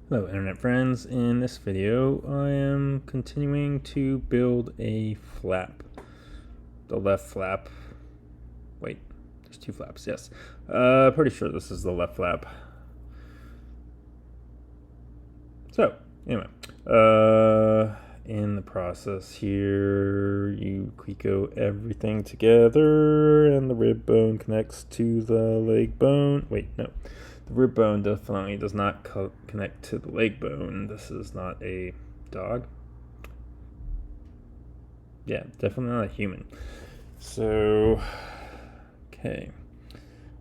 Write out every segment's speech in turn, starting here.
Hello internet friends, in this video I am continuing to build a flap. The left flap. Wait, there's two flaps, yes. Pretty sure this is the left flap. So, anyway, in the process here, you Cleco everything together and the rib bone connects to the leg bone. Wait, no. The rib bone definitely does not connect to the leg bone. This is not a dog. Yeah, definitely not a human. So, okay.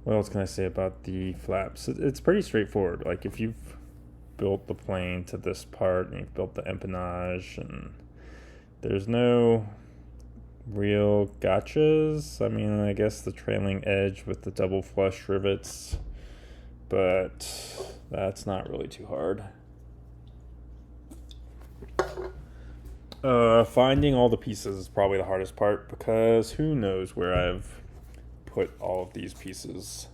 What else can I say about the flaps? It's pretty straightforward. Like, if you've built the plane to this part and you've built the empennage, and there's no real gotchas. I mean, I guess the trailing edge with the double flush rivets, but that's not really too hard. Finding all the pieces is probably the hardest part because who knows where I've put all of these pieces.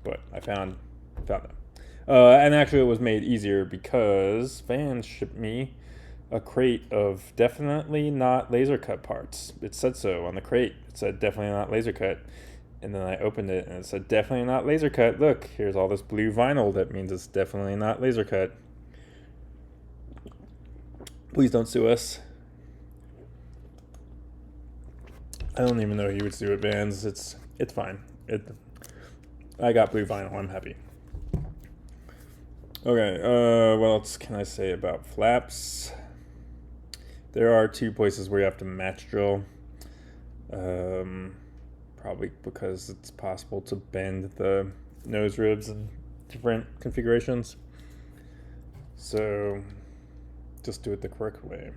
But I found them. And actually it was made easier because Vans shipped me a crate of definitely not laser cut parts. It said so on the crate. It said definitely not laser cut. And then I opened it and it said definitely not laser cut. Look, here's all this blue vinyl. That means it's definitely not laser cut. Please don't sue us. I don't even know who you would sue at Vans. It's fine. I got blue vinyl. I'm happy. Okay, what else can I say about flaps? There are two places where you have to match drill. Probably because it's possible to bend the nose ribs in different configurations. So just do it the correct way.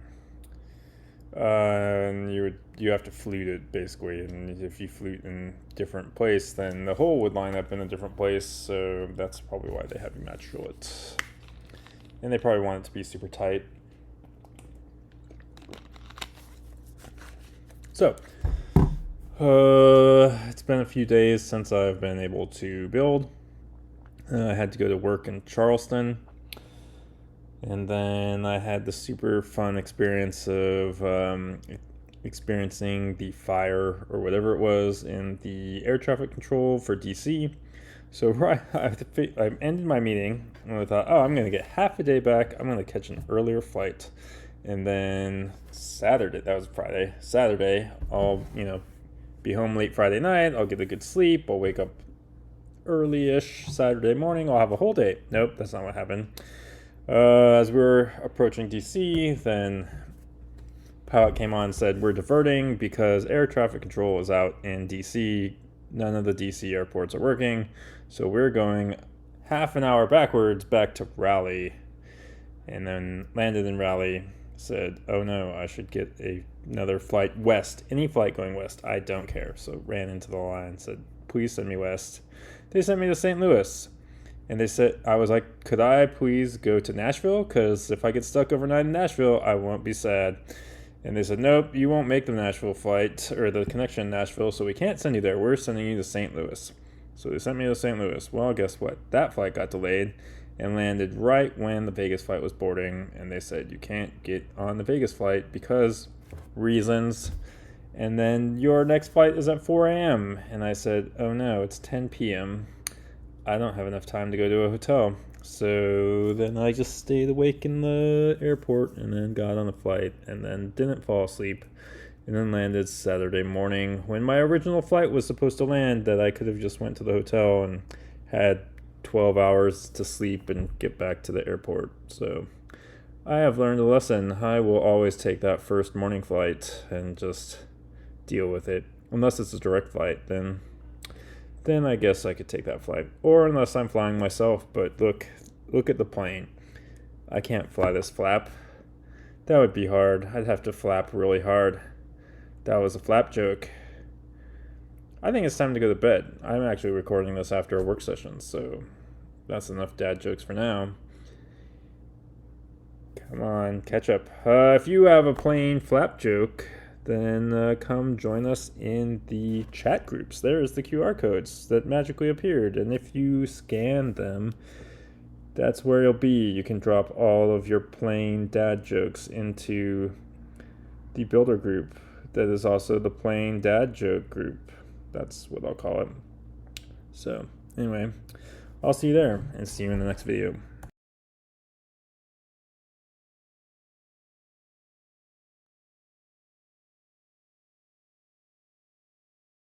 And you have to flute it basically, and if you flute in different place, then the hole would line up in a different place. So that's probably why they have you match drill it, and they probably want it to be super tight. So it's been a few days since I've been able to build. I had to go to work in Charleston. And then I had the super fun experience of experiencing the fire or whatever it was in the air traffic control for DC. So I ended my meeting and I thought, oh, I'm going to get half a day back. I'm going to catch an earlier flight. And then Saturday, that was Friday, Saturday, I'll, be home late Friday night. I'll get a good sleep. I'll wake up early-ish Saturday morning. I'll have a whole day. Nope, that's not what happened. As we were approaching DC, then pilot came on and said, we're diverting because air traffic control is out in DC. None of the DC airports are working. So we're going half an hour backwards back to Raleigh. And then landed in Raleigh, said, oh no, I should get another flight west. Any flight going west, I don't care. So ran into the line, said, please send me west. They sent me to St. Louis. And they said, I was like, could I please go to Nashville? Because if I get stuck overnight in Nashville, I won't be sad. And they said, nope, you won't make the Nashville flight or the connection in Nashville, so we can't send you there. We're sending you to St. Louis. So they sent me to St. Louis. Well, guess what? That flight got delayed and landed right when the Vegas flight was boarding. And they said, you can't get on the Vegas flight because reasons. And then your next flight is at 4 a.m. And I said, oh no, it's 10 p.m. I don't have enough time to go to a hotel. So then I just stayed awake in the airport and then got on a flight and then didn't fall asleep and then landed Saturday morning when my original flight was supposed to land, that I could have just went to the hotel and had 12 hours to sleep and get back to the airport. So I have learned a lesson. I will always take that first morning flight and just deal with it. Unless it's a direct flight, then I guess I could take that flight. Or unless I'm flying myself, but look at the plane. I can't fly this flap. That would be hard. I'd have to flap really hard. That was a flap joke. I think it's time to go to bed. I'm actually recording this after a work session, so that's enough dad jokes for now. Come on, catch up. If you have a plain flap joke, then come join us in the chat groups. There's the QR codes that magically appeared, and if you scan them, that's where you'll be. You can drop all of your plain dad jokes into the builder group. That is also the plain dad joke group. That's what I'll call it. So anyway, I'll see you there and see you in the next video.